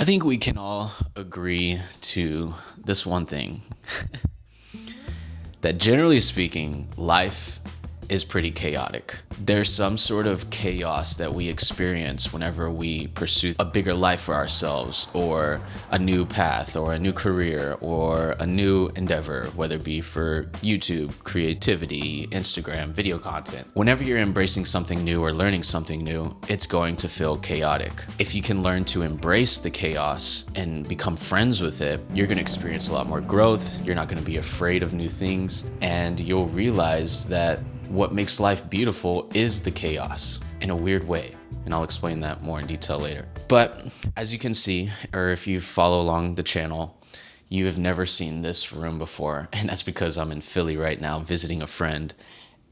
I think we can all agree to this one thing that generally speaking, life is pretty chaotic. There's some sort of chaos that we experience whenever we pursue a bigger life for ourselves, or a new path, or a new career, or a new endeavor, whether it be for YouTube, creativity, Instagram, video content. Whenever you're embracing something new or learning something new, it's going to feel chaotic. If you can learn to embrace the chaos and become friends with it, you're going to experience a lot more growth. You're not going to be afraid of new things, and you'll realize that what makes life beautiful is the chaos in a weird way. And I'll explain that more in detail later. But as you can see, or if you follow along the channel, you have never seen this room before. And that's because I'm in Philly right now visiting a friend.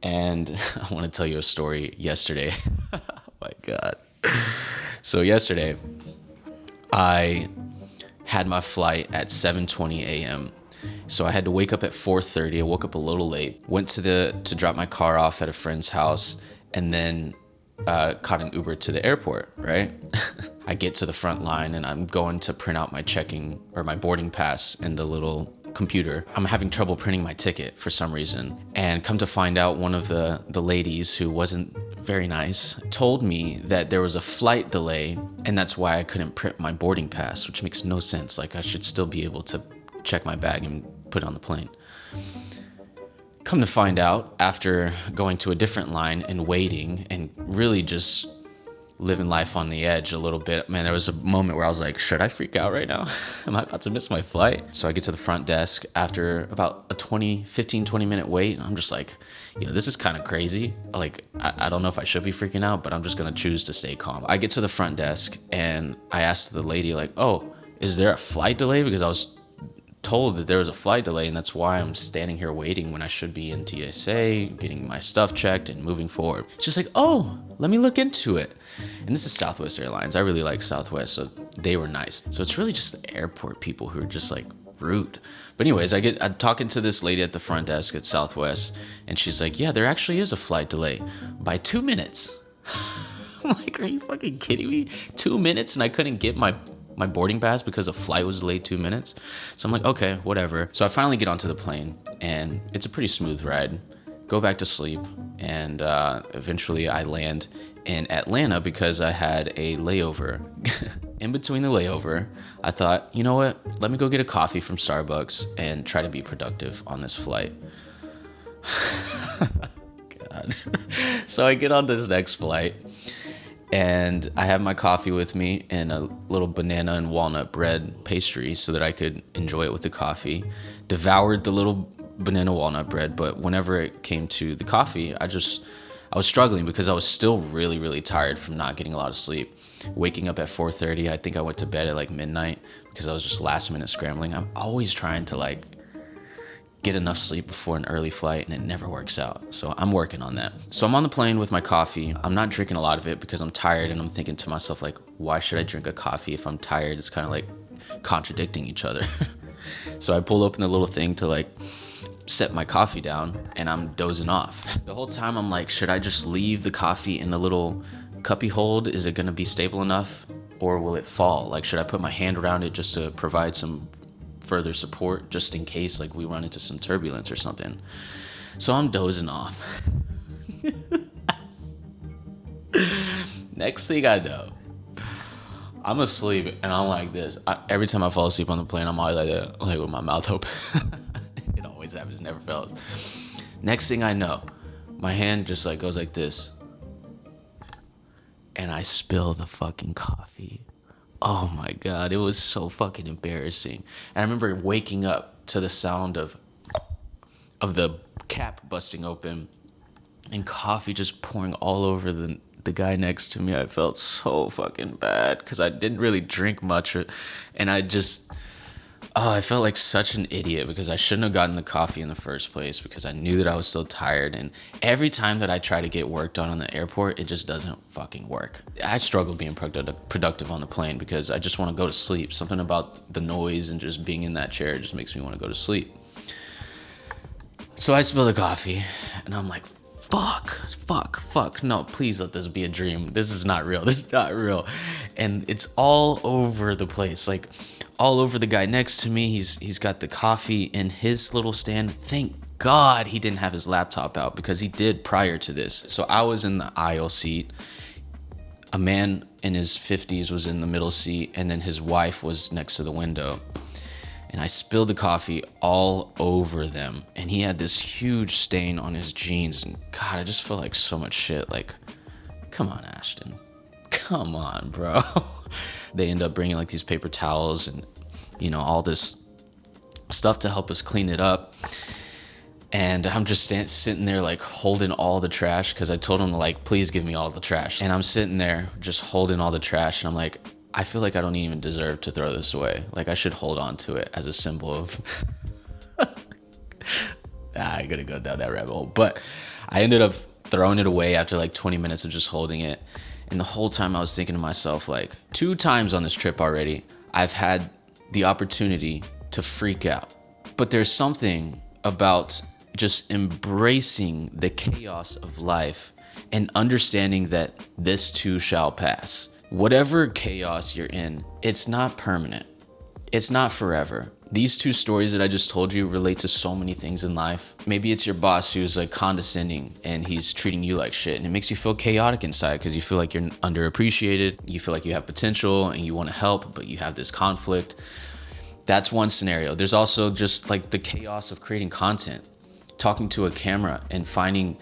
And I want to tell you a story yesterday. Oh my God. So yesterday, I had my flight at 7:20 a.m. So I had to wake up at 4:30. I woke up a little late, went to drop my car off at a friend's house, and then caught an Uber to the airport, right? I get to the front line and I'm going to print out my checking or my boarding pass in the little computer. I'm having trouble printing my ticket for some reason. And come to find out, one of the ladies, who wasn't very nice, told me that there was a flight delay and that's why I couldn't print my boarding pass, which makes no sense. Like, I should still be able to check my bag and put it on the plane. Come to find out, after going to a different line and waiting and really just living life on the edge a little bit, man, there was a moment where I was like, should I freak out right now? Am I about to miss my flight? So I get to the front desk after about a 15, 20 minute wait. I'm just like, this is kind of crazy. Like, I don't know if I should be freaking out, but I'm just going to choose to stay calm. I get to the front desk and I asked the lady, like, oh, is there a flight delay? Because I was told that there was a flight delay and that's why I'm standing here waiting when I should be in TSA, getting my stuff checked and moving forward. She's like, oh, let me look into it. And this is Southwest Airlines. I really like Southwest, so they were nice. So it's really just the airport people who are just like rude. But anyways, I'm talking to this lady at the front desk at Southwest, and she's like, yeah, there actually is a flight delay by 2 minutes. I'm like, are you fucking kidding me? 2 minutes and I couldn't get my boarding pass because a flight was delayed 2 minutes. So I'm like, okay, whatever. So I finally get onto the plane and it's a pretty smooth ride. Go back to sleep, and eventually I land in Atlanta because I had a layover. In between the layover, I thought, you know what? Let me go get a coffee from Starbucks and try to be productive on this flight. God. So I get on this next flight, and I have my coffee with me and a little banana and walnut bread pastry so that I could enjoy it with the coffee. Devoured the little banana walnut bread, but whenever it came to the coffee, I was struggling because I was still really, really tired from not getting a lot of sleep. Waking up at 4:30, I think I went to bed at like midnight because I was just last minute scrambling. I'm always trying to like get enough sleep before an early flight, and it never works out. So I'm working on that. So I'm on the plane with my coffee. I'm not drinking a lot of it because I'm tired, and I'm thinking to myself, like, why should I drink a coffee if I'm tired? It's kind of like contradicting each other. So I pull open the little thing to like set my coffee down, and I'm dozing off. The whole time I'm like, should I just leave the coffee in the little cuppy hold? Is it gonna be stable enough, or will it fall? Like, should I put my hand around it just to provide some further support, just in case like we run into some turbulence or something? So I'm dozing off. Next thing I know, I'm asleep, and I'm like this. Every time I fall asleep on the plane, I'm always like that, like with my mouth open. It always happens, never fails. Next thing I know, my hand just like goes like this, and I spill the fucking coffee. Oh my God, it was so fucking embarrassing. And I remember waking up to the sound of the cap busting open and coffee just pouring all over the guy next to me. I felt so fucking bad because I didn't really drink much, and I felt like such an idiot because I shouldn't have gotten the coffee in the first place because I knew that I was still tired. And every time that I try to get work done on the airport, it just doesn't fucking work. I struggle being productive on the plane because I just want to go to sleep. Something about the noise and just being in that chair just makes me want to go to sleep. So I spill the coffee, and I'm like, fuck, no, please let this be a dream. This is not real. and it's all over the place, like all over the guy next to me. He's got the coffee in his little stand. Thank God he didn't have his laptop out, because he did prior to this. So I was in the aisle seat. A man in his 50s was in the middle seat, and then his wife was next to the window. And I spilled the coffee all over them, and he had this huge stain on his jeans. And God, I just felt like so much shit. Like, come on, Ashton. Come on, bro. They end up bringing like these paper towels and, you know, all this stuff to help us clean it up. And I'm just sitting there like holding all the trash, because I told him like, please give me all the trash. And I'm sitting there just holding all the trash, and I'm like, I feel like I don't even deserve to throw this away. Like, I should hold on to it as a symbol of I gotta go down that rabbit hole. But I ended up throwing it away after like 20 minutes of just holding it. And the whole time I was thinking to myself, like, 2 times on this trip already, I've had the opportunity to freak out. But there's something about just embracing the chaos of life and understanding that this too shall pass. Whatever chaos you're in, it's not permanent. It's not forever. These 2 stories that I just told you relate to so many things in life. Maybe it's your boss who's like condescending and he's treating you like shit, and it makes you feel chaotic inside because you feel like you're underappreciated. You feel like you have potential and you want to help, but you have this conflict. That's one scenario. There's also just like the chaos of creating content, talking to a camera and finding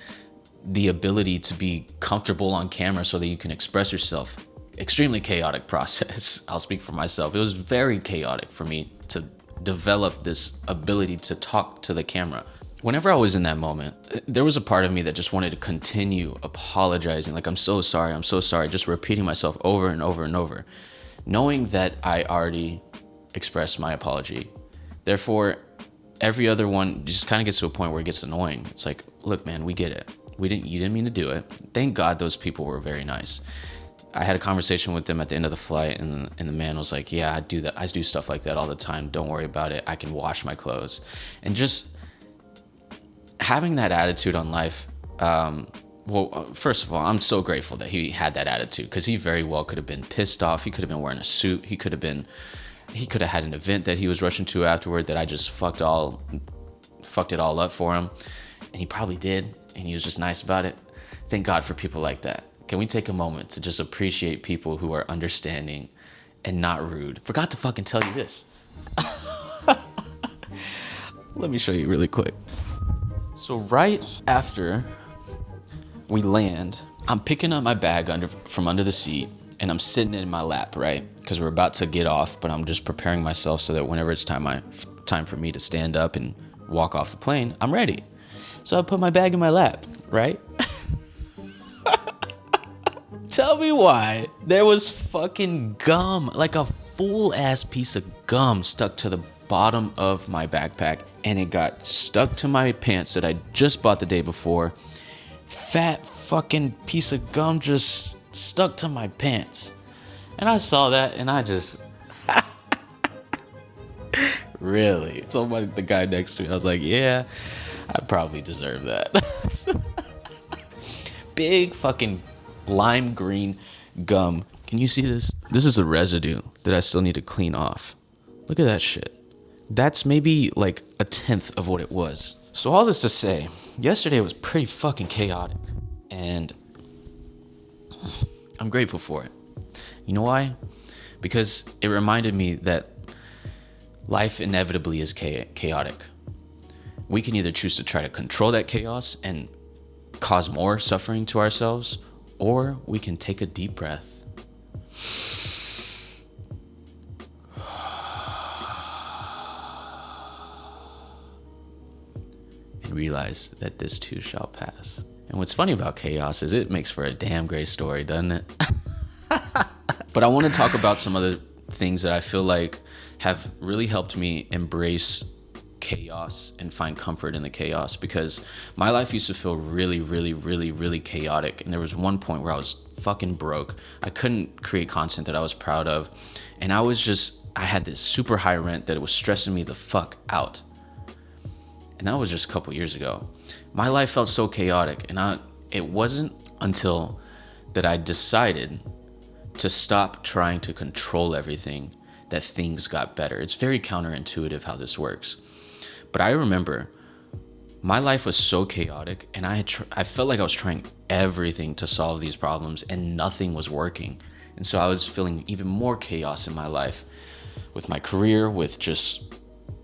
the ability to be comfortable on camera so that you can express yourself. Extremely chaotic process. I'll speak for myself. It was very chaotic for me to develop this ability to talk to the camera. Whenever I was in that moment, there was a part of me that just wanted to continue apologizing. Like, I'm so sorry, just repeating myself over and over and over, knowing that I already expressed my apology. Therefore, every other one just kind of gets to a point where it gets annoying. It's like, look, man, we get it. You didn't mean to do it. Thank God those people were very nice. I had a conversation with them at the end of the flight, and the man was like, yeah, I do that. I do stuff like that all the time. Don't worry about it. I can wash my clothes. And just having that attitude on life. First of all, I'm so grateful that he had that attitude, because he very well could have been pissed off. He could have been wearing a suit. He could have had an event that he was rushing to afterward that I just fucked it all up for him. And he probably did. And he was just nice about it. Thank God for people like that. Can we take a moment to just appreciate people who are understanding and not rude? Forgot to fucking tell you this. Let me show you really quick. So right after we land, I'm picking up my bag from under the seat, and I'm sitting in my lap, right? Because we're about to get off, but I'm just preparing myself so that whenever it's time for me to stand up and walk off the plane, I'm ready. So I put my bag in my lap, right? Tell me why there was fucking gum, like a full ass piece of gum stuck to the bottom of my backpack, and it got stuck to my pants that I just bought the day before. Fat fucking piece of gum just stuck to my pants. And I saw that, and I just really told the guy next to me, I was like, yeah, I probably deserve that. Big fucking lime green gum. Can you see this? This is a residue that I still need to clean off. Look at that shit. That's maybe like 1/10 of what it was. So all this to say, yesterday was pretty fucking chaotic, and I'm grateful for it. You know why? Because it reminded me that life inevitably is chaotic. We can either choose to try to control that chaos and cause more suffering to ourselves, or we can take a deep breath and realize that this too shall pass. And what's funny about chaos is it makes for a damn great story, doesn't it? But I want to talk about some other things that I feel like have really helped me embrace chaos and find comfort in the chaos, because my life used to feel really, really, really, really chaotic. And there was one point where I was fucking broke. I couldn't create content that I was proud of. And I had this super high rent that it was stressing me the fuck out. And that was just a couple years ago. My life felt so chaotic, and it wasn't until that I decided to stop trying to control everything, that things got better. It's very counterintuitive how this works. But I remember my life was so chaotic, and I felt like I was trying everything to solve these problems and nothing was working. And so I was feeling even more chaos in my life with my career, with just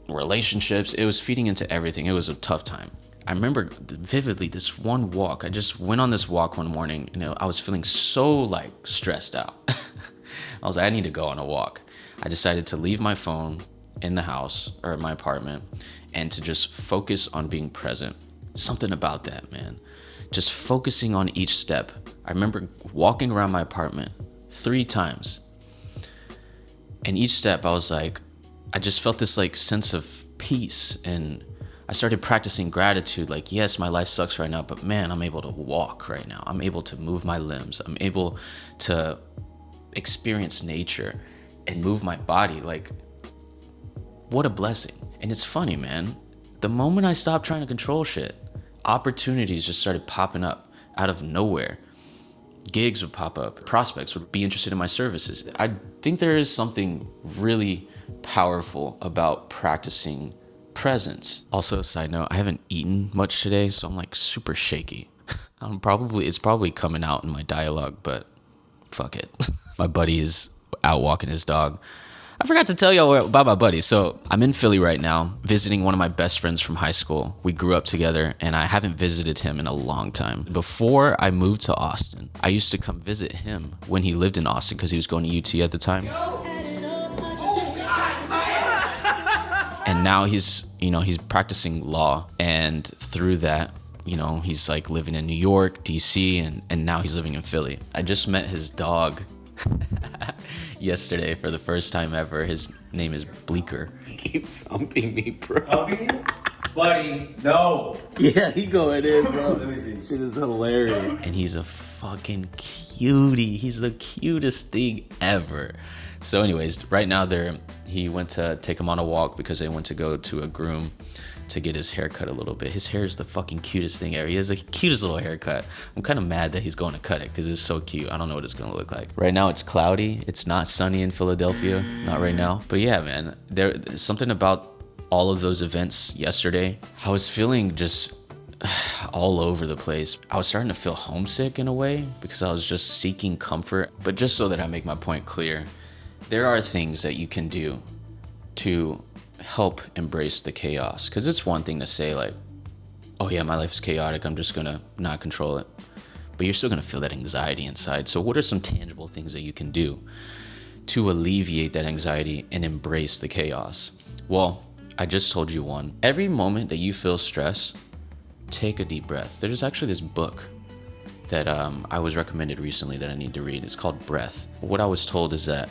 relationships. It was feeding into everything. It was a tough time. I remember vividly this one walk. I just went on this walk one morning, and I was feeling so like stressed out. I was like, I need to go on a walk. I decided to leave my phone in the house or my apartment and to just focus on being present. Something about that, man. Just focusing on each step. I remember walking around my apartment 3 times. And each step I was like, I just felt this like sense of peace, and I started practicing gratitude. Like, yes, my life sucks right now, but man, I'm able to walk right now. I'm able to move my limbs. I'm able to experience nature and move my body. Like, what a blessing. And it's funny, man. The moment I stopped trying to control shit, opportunities just started popping up out of nowhere. Gigs would pop up. Prospects would be interested in my services. I think there is something really powerful about practicing presence. Also, a side note, I haven't eaten much today, so I'm like super shaky. It's probably coming out in my dialogue, but fuck it. My buddy is out walking his dog. I forgot to tell y'all about my buddy. So I'm in Philly right now, visiting one of my best friends from high school. We grew up together, and I haven't visited him in a long time. Before I moved to Austin, I used to come visit him when he lived in Austin because he was going to UT at the time. And now he's practicing law, and through that, he's like living in New York, DC, and now he's living in Philly. I just met his dog yesterday for the first time ever. His name is Bleeker. He keeps humping me, bro. Humping you? Buddy, no. Yeah, he going in, bro. Let me see. Shit is hilarious. And he's a fucking cutie. He's the cutest thing ever. So anyways, right now he went to take him on a walk because they went to go to a groom to get his hair cut a little bit. His hair is the fucking cutest thing ever. He has the cutest little haircut. I'm kind of mad that he's going to cut it because it's so cute. I don't know what it's going to look like. Right now it's cloudy. It's not sunny in Philadelphia. Not right now. But yeah, man, there's something about all of those events yesterday. I was feeling just all over the place. I was starting to feel homesick in a way because I was just seeking comfort. But just so that I make my point clear, there are things that you can do to help embrace the chaos. Because it's one thing to say like, oh yeah, my life is chaotic, I'm just gonna not control it. But you're still gonna feel that anxiety inside. So what are some tangible things that you can do to alleviate that anxiety and embrace the chaos? Well, I just told you one. Every moment that you feel stress, take a deep breath. There's actually this book that I was recommended recently that I need to read. It's called Breath. What I was told is that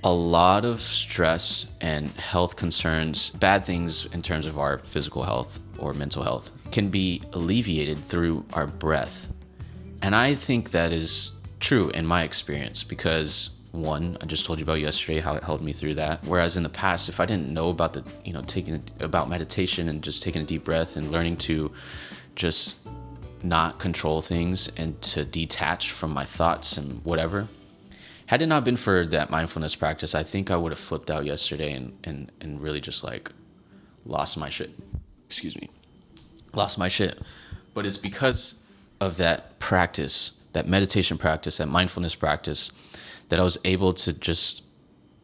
a lot of stress and health concerns, bad things in terms of our physical health or mental health, can be alleviated through our breath. And I think that is true in my experience because, one, I just told you about yesterday how it helped me through that. Whereas in the past, if I didn't know about about meditation and just taking a deep breath and learning to just not control things and to detach from my thoughts and whatever, had it not been for that mindfulness practice, I think I would have flipped out yesterday and really just like lost my shit. Lost my shit. But it's because of that practice, that meditation practice, that mindfulness practice, that I was able to just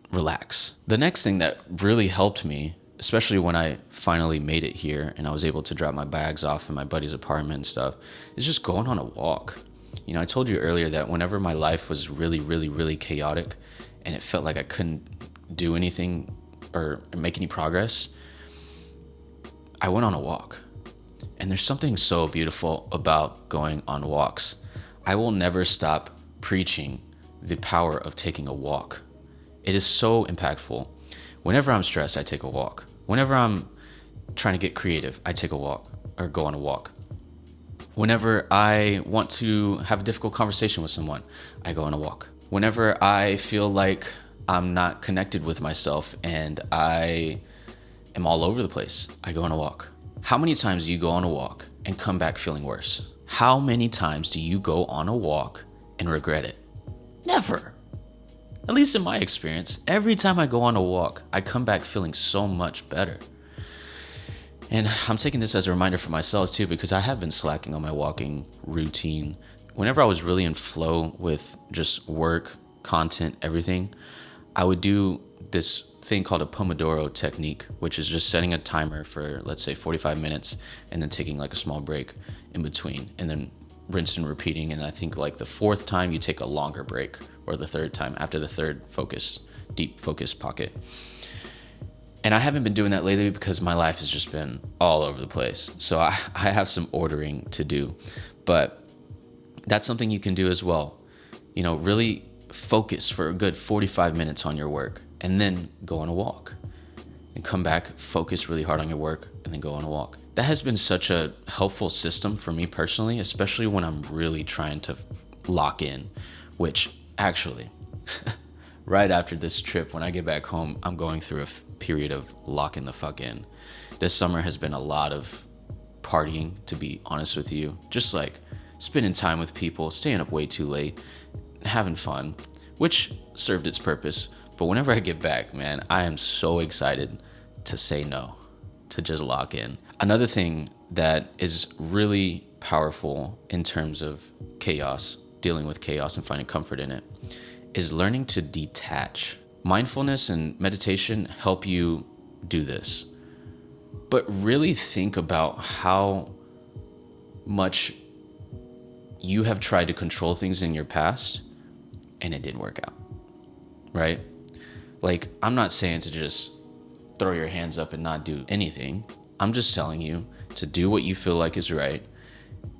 relax. The next thing that really helped me, especially when I finally made it here and I was able to drop my bags off in my buddy's apartment and stuff, is just going on a walk. I told you earlier that whenever my life was really, really, really chaotic and it felt like I couldn't do anything or make any progress, I went on a walk. And there's something so beautiful about going on walks. I will never stop preaching the power of taking a walk. It is so impactful. Whenever I'm stressed, I take a walk. Whenever I'm trying to get creative, I take a walk or go on a walk. Whenever I want to have a difficult conversation with someone, I go on a walk. Whenever I feel like I'm not connected with myself and I am all over the place, I go on a walk. How many times do you go on a walk and come back feeling worse? How many times do you go on a walk and regret it? Never. At least in my experience, every time I go on a walk, I come back feeling so much better. And I'm taking this as a reminder for myself too, because I have been slacking on my walking routine. Whenever I was really in flow with just work, content, everything, I would do this thing called a Pomodoro technique, which is just setting a timer for, let's say, 45 minutes and then taking like a small break in between and then rinse and repeating. And I think like the fourth time you take a longer break, or the third time after the third deep focus pocket. And I haven't been doing that lately because my life has just been all over the place. So I have some ordering to do, but that's something you can do as well. Really focus for a good 45 minutes on your work and then go on a walk and come back, focus really hard on your work and then go on a walk. That has been such a helpful system for me personally, especially when I'm really trying to lock in, which actually, right after this trip, when I get back home, I'm going through a period of locking the fuck in. This summer has been a lot of partying, to be honest with you. Just like spending time with people, staying up way too late, having fun, which served its purpose. But whenever I get back, man, I am so excited to say no, to just lock in. Another thing that is really powerful in terms of chaos, dealing with chaos and finding comfort in it, is learning to detach. Mindfulness and meditation help you do this. But really think about how much you have tried to control things in your past and it didn't work out, right? Like, I'm not saying to just throw your hands up and not do anything. I'm just telling you to do what you feel like is right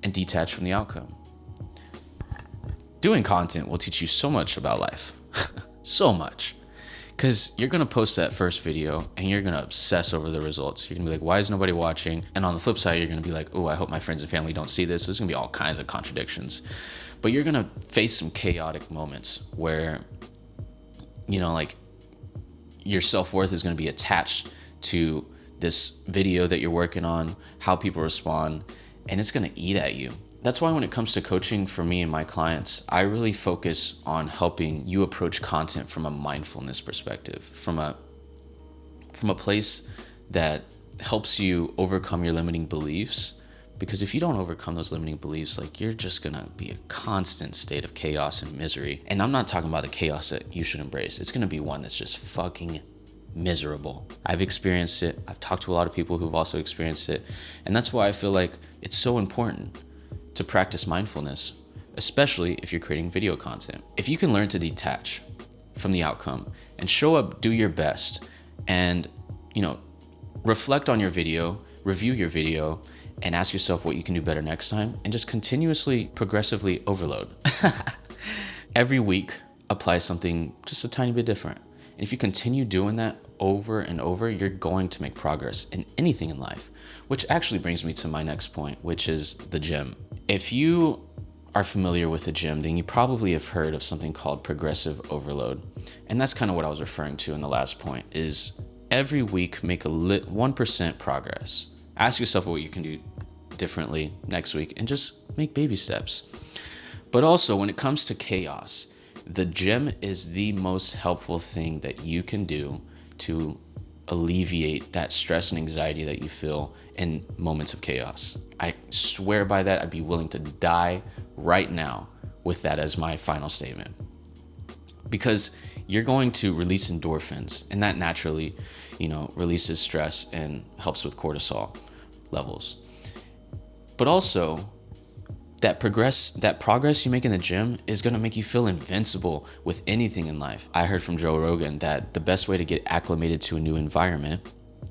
and detach from the outcome. Doing content will teach you so much about life. So much. Because you're going to post that first video and you're going to obsess over the results. You're going to be like, why is nobody watching? And on the flip side, you're going to be like, oh, I hope my friends and family don't see this. There's going to be all kinds of contradictions. But you're going to face some chaotic moments where, like, your self-worth is going to be attached to this video that you're working on, how people respond, and it's going to eat at you. That's why when it comes to coaching for me and my clients, I really focus on helping you approach content from a mindfulness perspective, from a place that helps you overcome your limiting beliefs. Because if you don't overcome those limiting beliefs, like, you're just gonna be a constant state of chaos and misery. And I'm not talking about the chaos that you should embrace. It's gonna be one that's just fucking miserable. I've experienced it. I've talked to a lot of people who've also experienced it. And that's why I feel like it's so important to practice mindfulness, especially if you're creating video content. If you can learn to detach from the outcome and show up, do your best, and, reflect on your video, review your video, and ask yourself what you can do better next time, and just continuously, progressively overload. Every week, apply something just a tiny bit different. And if you continue doing that over and over, you're going to make progress in anything in life, which actually brings me to my next point, which is the gym. If you are familiar with the gym, then you probably have heard of something called progressive overload. And that's kind of what I was referring to in the last point, is every week make 1% progress. Ask yourself what you can do differently next week and just make baby steps. But also, when it comes to chaos, the gym is the most helpful thing that you can do to alleviate that stress and anxiety that you feel in moments of chaos. I swear by that. I'd be willing to die right now with that as my final statement. Because you're going to release endorphins, and that naturally, releases stress and helps with cortisol levels. But also, that progress you make in the gym is going to make you feel invincible with anything in life. I heard from Joe Rogan that the best way to get acclimated to a new environment,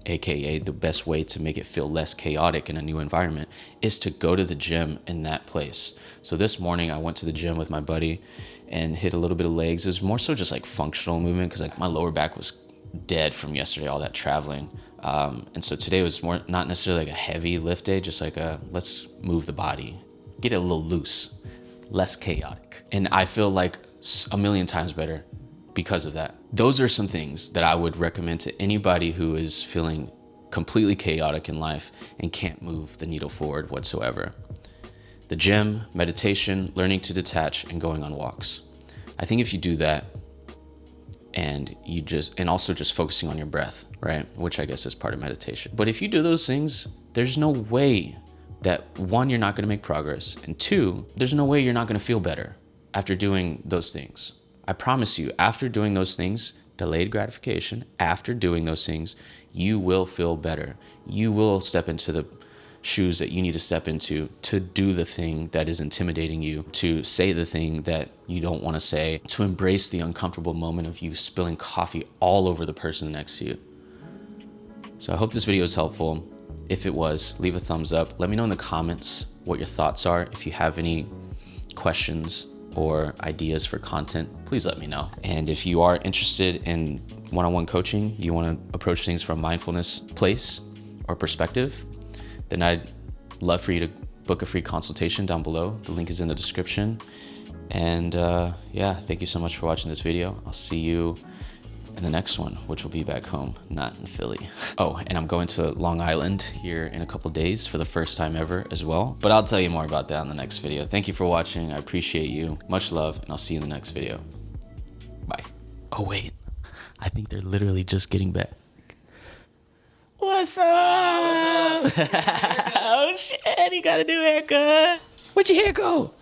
aka the best way to make it feel less chaotic in a new environment, is to go to the gym in that place. So this morning I went to the gym with my buddy and hit a little bit of legs. It was more so just like functional movement, because like my lower back was dead from yesterday, all that traveling. And so today was more not necessarily like a heavy lift day, just like let's move the body, get it a little loose, less chaotic. And I feel like a million times better because of that. Those are some things that I would recommend to anybody who is feeling completely chaotic in life and can't move the needle forward whatsoever. The gym, meditation, learning to detach, and going on walks. I think if you do that, and also just focusing on your breath, right? Which I guess is part of meditation. But if you do those things, there's no way that, one, you're not going to make progress, and two, there's no way you're not going to feel better after doing those things. I promise you, after doing those things, delayed gratification, after doing those things, you will feel better. You will step into the shoes that you need to step into to do the thing that is intimidating you, to say the thing that you don't want to say, to embrace the uncomfortable moment of you spilling coffee all over the person next to you. So I hope this video is helpful. If it was, leave a thumbs up. Let me know in the comments what your thoughts are. If you have any questions or ideas for content, please let me know. And if you are interested in one-on-one coaching, you want to approach things from mindfulness place or perspective, then I'd love for you to book a free consultation down below. The link is in the description. And yeah, thank you so much for watching this video. I'll see you in the next one, which will be back home, not in Philly. Oh, and I'm going to Long Island here in a couple days for the first time ever as well. But I'll tell you more about that in the next video. Thank you for watching. I appreciate you. Much love, and I'll see you in the next video. Bye. Oh, wait. I think they're literally just getting back. What's up? Oh, shit. You got a new haircut. Where'd your hair go?